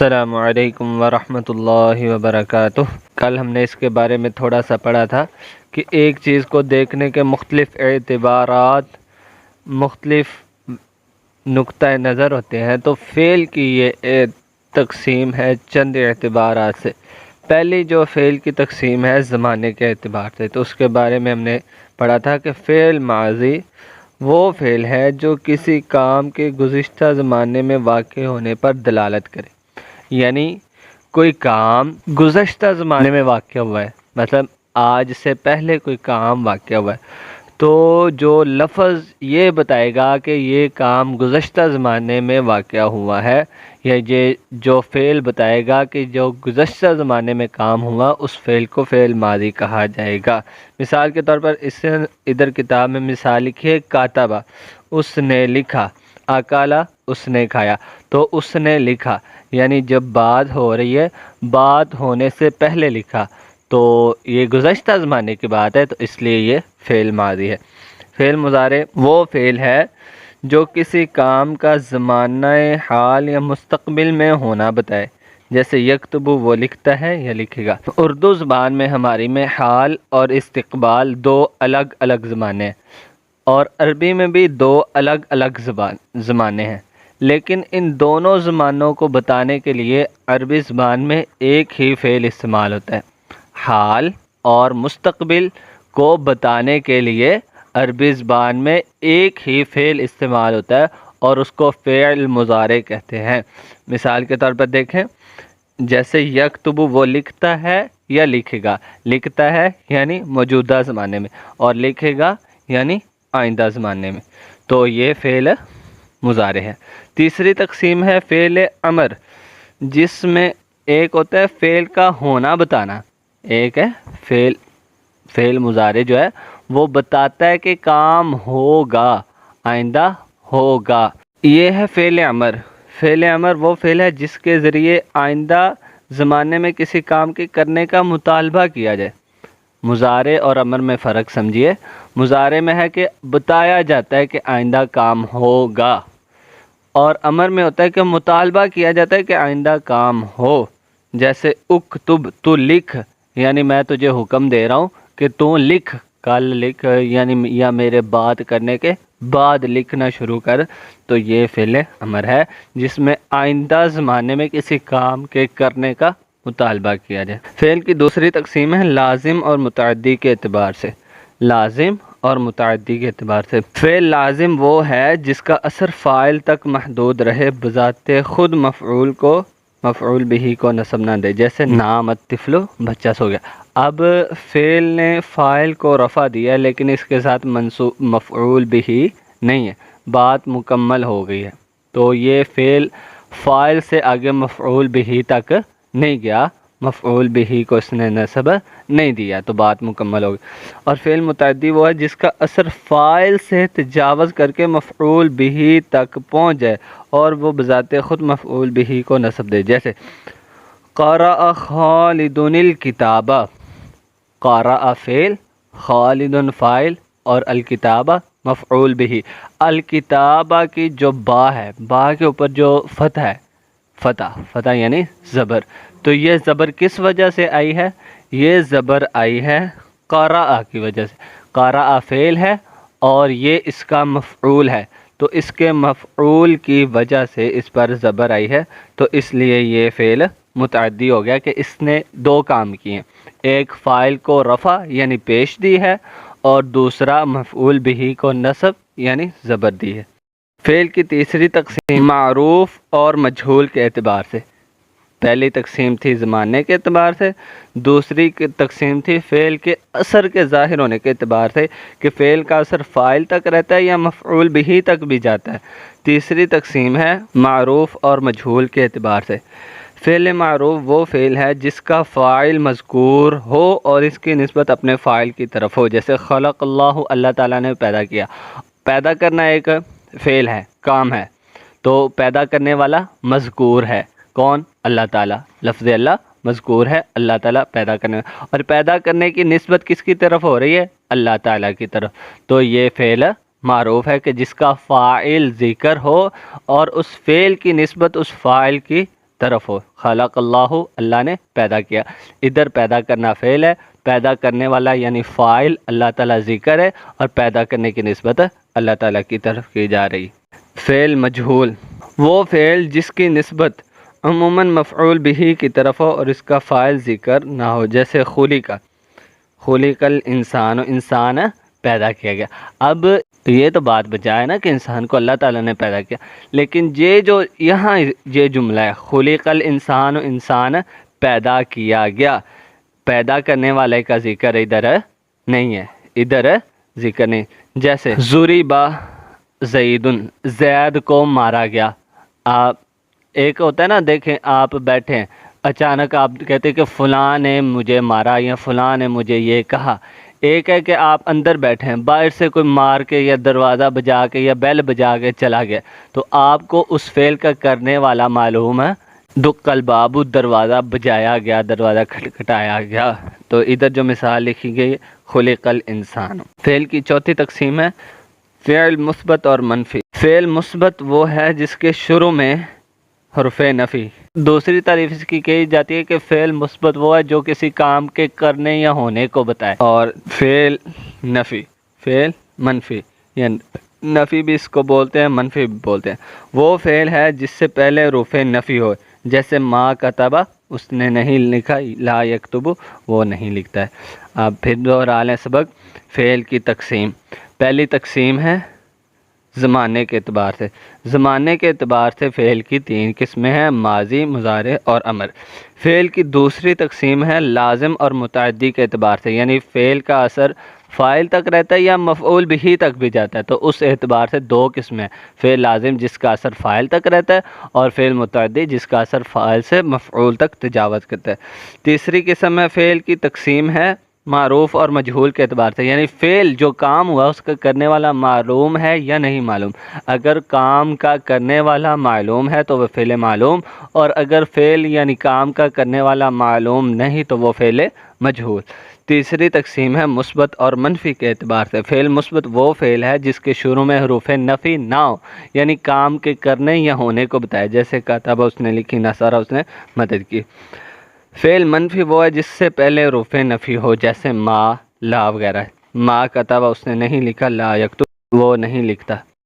السلام علیکم ورحمۃ اللہ وبرکاتہ۔ کل ہم نے اس کے بارے میں تھوڑا سا پڑھا تھا کہ ایک چیز کو دیکھنے کے مختلف اعتبارات، مختلف نقطۂ نظر ہوتے ہیں، تو فعل کی یہ تقسیم ہے چند اعتبارات سے۔ پہلی جو فعل کی تقسیم ہے زمانے کے اعتبار سے، تو اس کے بارے میں ہم نے پڑھا تھا کہ فعل ماضی وہ فعل ہے جو کسی کام کے گزشتہ زمانے میں واقع ہونے پر دلالت کرے، یعنی کوئی کام گزشتہ زمانے میں واقع ہوا ہے، مطلب آج سے پہلے کوئی کام واقع ہوا ہے، تو جو لفظ یہ بتائے گا کہ یہ کام گزشتہ زمانے میں واقع ہوا ہے، یا یہ جو فعل بتائے گا کہ جو گزشتہ زمانے میں کام ہوا، اس فعل کو فعل ماضی کہا جائے گا۔ مثال کے طور پر اس سے ادھر کتاب میں مثال لکھی ہے، کاتبہ اس نے لکھا، اکالا اس نے کھایا، تو اس نے لکھا یعنی جب بات ہو رہی ہے، بات ہونے سے پہلے لکھا، تو یہ گزشتہ زمانے کی بات ہے، تو اس لیے یہ فعل ماضی ہے۔ فعل مضارع وہ فعل ہے جو کسی کام کا زمانہ حال یا مستقبل میں ہونا بتائے، جیسے یکتب وہ لکھتا ہے یا لکھے گا۔ اردو زبان میں ہماری میں حال اور استقبال دو الگ الگ زمانے ہیں، اور عربی میں بھی دو الگ الگ زمانے ہیں، لیکن ان دونوں زمانوں کو بتانے کے لیے عربی زبان میں ایک ہی فعل استعمال ہوتا ہے۔ حال اور مستقبل کو بتانے کے لیے عربی زبان میں ایک ہی فعل استعمال ہوتا ہے، اور اس کو فعل مضارع کہتے ہیں۔ مثال کے طور پر دیکھیں، جیسے یکتب وہ لکھتا ہے یا لکھے گا، لکھتا ہے یعنی موجودہ زمانے میں، اور لکھے گا یعنی آئندہ زمانے میں، تو یہ فعل مضارع ہے۔ تیسری تقسیم ہے فعل امر، جس میں ایک ہوتا ہے فعل کا ہونا بتانا، ایک ہے فعل مضارع جو ہے وہ بتاتا ہے کہ کام ہوگا، آئندہ ہوگا، یہ ہے فعل امر۔ فعل امر وہ فعل ہے جس کے ذریعے آئندہ زمانے میں کسی کام کے کرنے کا مطالبہ کیا جائے۔ مضارع اور امر میں فرق سمجھیے۔ مضارع میں ہے کہ بتایا جاتا ہے کہ آئندہ کام ہوگا، اور امر میں ہوتا ہے کہ مطالبہ کیا جاتا ہے کہ آئندہ کام ہو، جیسے اکتب تو لکھ، یعنی میں تجھے حکم دے رہا ہوں کہ تو لکھ، کل لکھ، یعنی یا میرے بات کرنے کے بعد لکھنا شروع کر، تو یہ فعل امر ہے جس میں آئندہ زمانے میں کسی کام کے کرنے کا مطالبہ کیا جائے۔ فعل کی دوسری تقسیم ہے لازم اور متعدی کے اعتبار سے۔ لازم اور متعدی کے اعتبار سے فعل لازم وہ ہے جس کا اثر فاعل تک محدود رہے، بذات خود مفعول بہ کو نصب نہ دے، جیسے نام الطفل، بچہ سو گیا۔ اب فعل نے فاعل کو رفع دیا لیکن اس کے ساتھ منصوب مفعول بہ نہیں ہے، بات مکمل ہو گئی ہے، تو یہ فعل فاعل سے آگے مفعول بہ تک نہیں گیا، مفعول بہ کو اس نے نصب نہیں دیا، تو بات مکمل ہو گئی۔ اور فعل متعدی وہ ہے جس کا اثر فاعل سے تجاوز کر کے مفعول بہ تک پہنچ جائے، اور وہ بذات خود مفعول بہ کو نصب دے، جیسے قرأ خالد الکتاب۔ قرأ فعل، خالد فاعل، اور الکتاب مفعول بہ۔ الکتابہ کی جو با ہے، با کے اوپر جو فتح ہے، فتح یعنی زبر، تو یہ زبر کس وجہ سے آئی ہے؟ یہ زبر آئی ہے قرأ کی وجہ سے۔ قرأ فعل ہے اور یہ اس کا مفعول ہے، تو اس کے مفعول کی وجہ سے اس پر زبر آئی ہے، تو اس لیے یہ فعل متعدی ہو گیا کہ اس نے دو کام کیے ہیں، ایک فاعل کو رفع یعنی پیش دی ہے، اور دوسرا مفعول بہ کو نصب یعنی زبر دی ہے۔ فعل کی تیسری تقسیم معروف اور مجہول کے اعتبار سے۔ پہلی تقسیم تھی زمانے کے اعتبار سے، دوسری تقسیم تھی فعل کے اثر کے ظاہر ہونے کے اعتبار سے، کہ فعل کا اثر فاعل تک رہتا ہے یا مفعول بہ تک بھی جاتا ہے۔ تیسری تقسیم ہے معروف اور مجہول کے اعتبار سے۔ فعل معروف وہ فعل ہے جس کا فاعل مذکور ہو اور اس کی نسبت اپنے فاعل کی طرف ہو، جیسے خلق اللہ، اللہ تعالیٰ نے پیدا کیا۔ پیدا کرنا ایک فعل ہے، کام ہے، تو پیدا کرنے والا مذکور ہے، کون؟ اللہ تعالیٰ، لفظ اللہ مذکور ہے، اللہ تعالیٰ پیدا کرنے، اور پیدا کرنے کی نسبت کس کی طرف ہو رہی ہے؟ اللہ تعالیٰ کی طرف، تو یہ فعل معروف ہے کہ جس کا فاعل ذکر ہو اور اس فعل کی نسبت اس فاعل کی طرف ہو. خلق اللہ اللہ نے پیدا کیا. ادھر پیدا کرنا فعل ہے, پیدا کرنے والا یعنی فاعل اللہ تعالیٰ ذکر ہے, اور پیدا کرنے کی نسبت اللہ تعالیٰ کی طرف کی جا رہی. فعل مجہول وہ فعل جس کی نسبت عموماً مفعول بہ کی طرف ہو اور اس کا فاعل ذکر نہ ہو, جیسے خلق الانسان, انسان پیدا کیا گیا. اب یہ تو بات بجائے نا کہ انسان کو اللہ تعالیٰ نے پیدا کیا, لیکن یہ جو یہاں یہ جملہ ہے خلق الانسان, انسان پیدا کیا گیا, پیدا کرنے والے کا ذکر ادھر نہیں ہے, ادھر ذکر نہیں. جیسے ضربا زید, زید کو مارا گیا. آپ ایک ہوتا ہے نا, دیکھیں آپ بیٹھے ہیں, اچانک آپ کہتے ہیں کہ فلاں نے مجھے مارا یا فلاں نے مجھے یہ کہا. ایک ہے کہ آپ اندر بیٹھے ہیں, باہر سے کوئی مار کے یا دروازہ بجا کے یا بیل بجا کے چلا گیا, تو آپ کو اس فعل کا کرنے والا معلوم ہے. دق الباب, دروازہ بجایا گیا, دروازہ کھٹکھٹایا گیا. تو ادھر جو مثال لکھی گئی خلق الانسان. فعل کی چوتھی تقسیم ہے فعل مثبت اور منفی. فعل مثبت وہ ہے جس کے شروع میں حرف نفی. دوسری تعریف اس کی کہی جاتی ہے کہ فعل مثبت وہ ہے جو کسی کام کے کرنے یا ہونے کو بتائے. اور فعل نفی, فعل منفی یا نفی بھی اس کو بولتے ہیں, منفی بھی بولتے ہیں, وہ فعل ہے جس سے پہلے حرف نفی ہو, جیسے ما کتبہ, اس نے نہیں لکھا, لا یکتب, وہ نہیں لکھتا ہے. اب پھر دوہرا لیں سبق. فعل کی تقسیم, پہلی تقسیم ہے زمانے کے اعتبار سے. زمانے کے اعتبار سے فعل کی تین قسمیں ہیں, ماضی, مضارع اور امر. فعل کی دوسری تقسیم ہے لازم اور متعدی کے اعتبار سے, یعنی فعل کا اثر فاعل تک رہتا ہے یا مفعول بہ تک بھی جاتا ہے. تو اس اعتبار سے دو قسمیں ہیں, فعل لازم جس کا اثر فاعل تک رہتا ہے, اور فعل متعدی جس کا اثر فاعل سے مفعول تک تجاوز کرتا ہے. تیسری قسم ہے فعل کی تقسیم ہے معروف اور مجہول کے اعتبار سے, یعنی فعل جو کام ہوا اس کا کرنے والا معلوم ہے یا نہیں معلوم. اگر کام کا کرنے والا معلوم ہے تو وہ فعل معلوم, اور اگر فعل یعنی کام کا کرنے والا معلوم نہیں تو وہ فعل مجہول. تیسری تقسیم ہے مثبت اور منفی کے اعتبار سے. فعل مثبت وہ فعل ہے جس کے شروع میں حروف نفی نہ ہو, یعنی کام کے کرنے یا ہونے کو بتائے, جیسے کتبہ اس نے لکھی, نصرہ اس نے مدد کی. فعل منفی وہ ہے جس سے پہلے حروف نفی ہو, جیسے ما, لا وغیرہ. ما کتبہ اس نے نہیں لکھا, لا یکتب, وہ نہیں لکھتا.